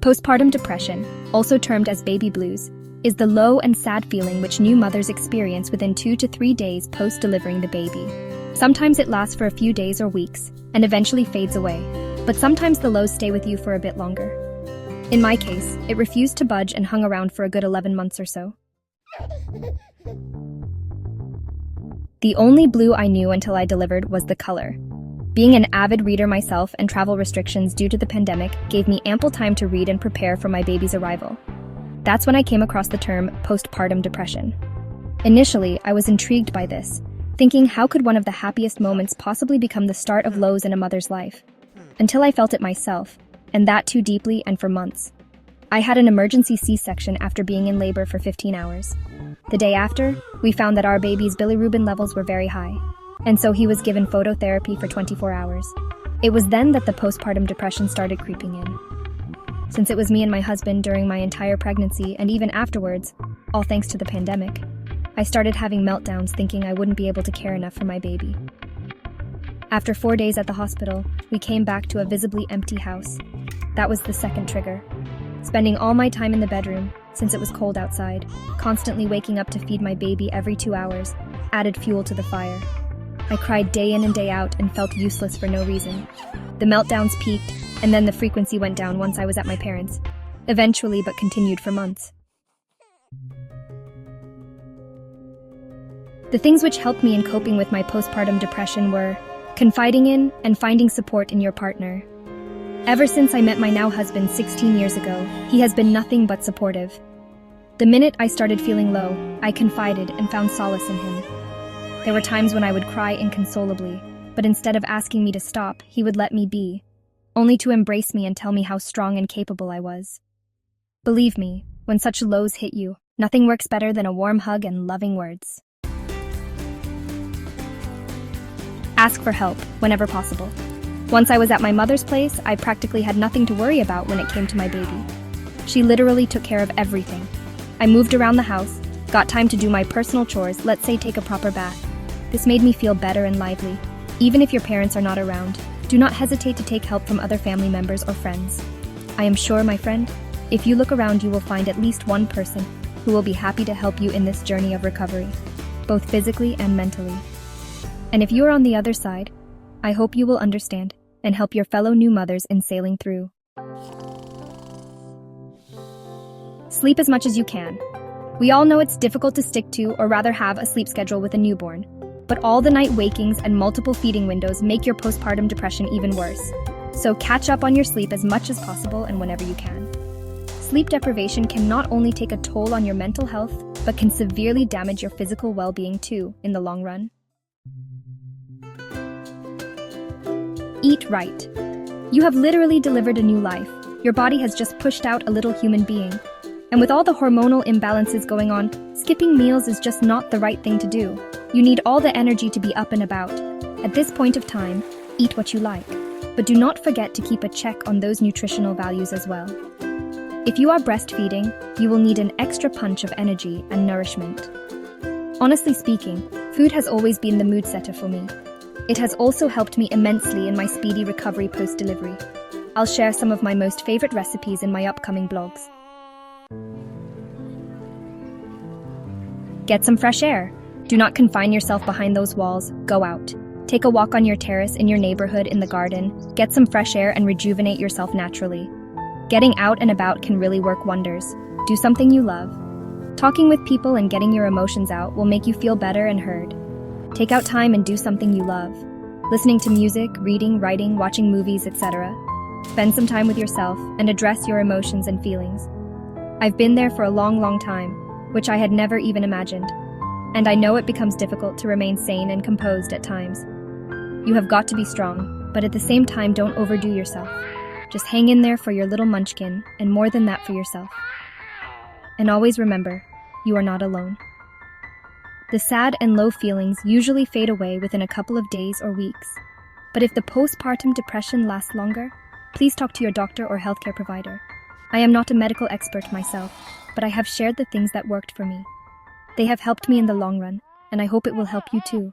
Postpartum depression, also termed as baby blues, is the low and sad feeling which new mothers experience within 2 to 3 days post-delivering the baby. Sometimes it lasts for a few days or weeks, and eventually fades away, but sometimes the lows stay with you for a bit longer. In my case, it refused to budge and hung around for a good 11 months or so. The only blue I knew until I delivered was the color. Being an avid reader myself and travel restrictions due to the pandemic gave me ample time to read and prepare for my baby's arrival. That's when I came across the term postpartum depression. Initially, I was intrigued by this, thinking how could one of the happiest moments possibly become the start of lows in a mother's life? Until I felt it myself, and that too deeply and for months. I had an emergency C-section after being in labor for 15 hours. The day after, we found that our baby's bilirubin levels were very high, and so he was given phototherapy for 24 hours. It was then that the postpartum depression started creeping in. Since it was me and my husband during my entire pregnancy and even afterwards, all thanks to the pandemic, I started having meltdowns thinking I wouldn't be able to care enough for my baby. After 4 days at the hospital, we came back to a visibly empty house. That was the second trigger. Spending all my time in the bedroom, since it was cold outside, constantly waking up to feed my baby every 2 hours, added fuel to the fire. I cried day in and day out and felt useless for no reason. The meltdowns peaked, and then the frequency went down once I was at my parents', eventually but continued for months. The things which helped me in coping with my postpartum depression were confiding in and finding support in your partner. Ever since I met my now husband 16 years ago, he has been nothing but supportive. The minute I started feeling low, I confided and found solace in him. There were times when I would cry inconsolably, but instead of asking me to stop, he would let me be, only to embrace me and tell me how strong and capable I was. Believe me, when such lows hit you, nothing works better than a warm hug and loving words. Ask for help whenever possible. Once I was at my mother's place, I practically had nothing to worry about when it came to my baby. She literally took care of everything. I moved around the house, got time to do my personal chores, let's say take a proper bath. This made me feel better and lively. Even if your parents are not around, do not hesitate to take help from other family members or friends. I am sure, my friend, if you look around you will find at least one person who will be happy to help you in this journey of recovery, both physically and mentally. And if you are on the other side, I hope you will understand and help your fellow new mothers in sailing through. Sleep as much as you can. We all know it's difficult to stick to or rather have a sleep schedule with a newborn, but all the night wakings and multiple feeding windows make your postpartum depression even worse. So catch up on your sleep as much as possible and whenever you can. Sleep deprivation can not only take a toll on your mental health, but can severely damage your physical well-being too in the long run. Eat right. You have literally delivered a new life. Your body has just pushed out a little human being. And with all the hormonal imbalances going on, skipping meals is just not the right thing to do. You need all the energy to be up and about. At this point of time, eat what you like. But do not forget to keep a check on those nutritional values as well. If you are breastfeeding, you will need an extra punch of energy and nourishment. Honestly speaking, food has always been the mood setter for me. It has also helped me immensely in my speedy recovery post-delivery. I'll share some of my most favorite recipes in my upcoming blogs. Get some fresh air. Do not confine yourself behind those walls. Go out. Take a walk on your terrace, in your neighborhood, in the garden. Get some fresh air and rejuvenate yourself naturally. Getting out and about can really work wonders. Do something you love. Talking with people and getting your emotions out will make you feel better and heard. Take out time and do something you love. Listening to music, reading, writing, watching movies, etc. Spend some time with yourself and address your emotions and feelings. I've been there for a long time, which I had never even imagined. And I know it becomes difficult to remain sane and composed at times. You have got to be strong, but at the same time don't overdo yourself. Just hang in there for your little munchkin, and more than that for yourself. And always remember, you are not alone. The sad and low feelings usually fade away within a couple of days or weeks. But if the postpartum depression lasts longer, please talk to your doctor or healthcare provider. I am not a medical expert myself, but I have shared the things that worked for me. They have helped me in the long run, and I hope it will help you too.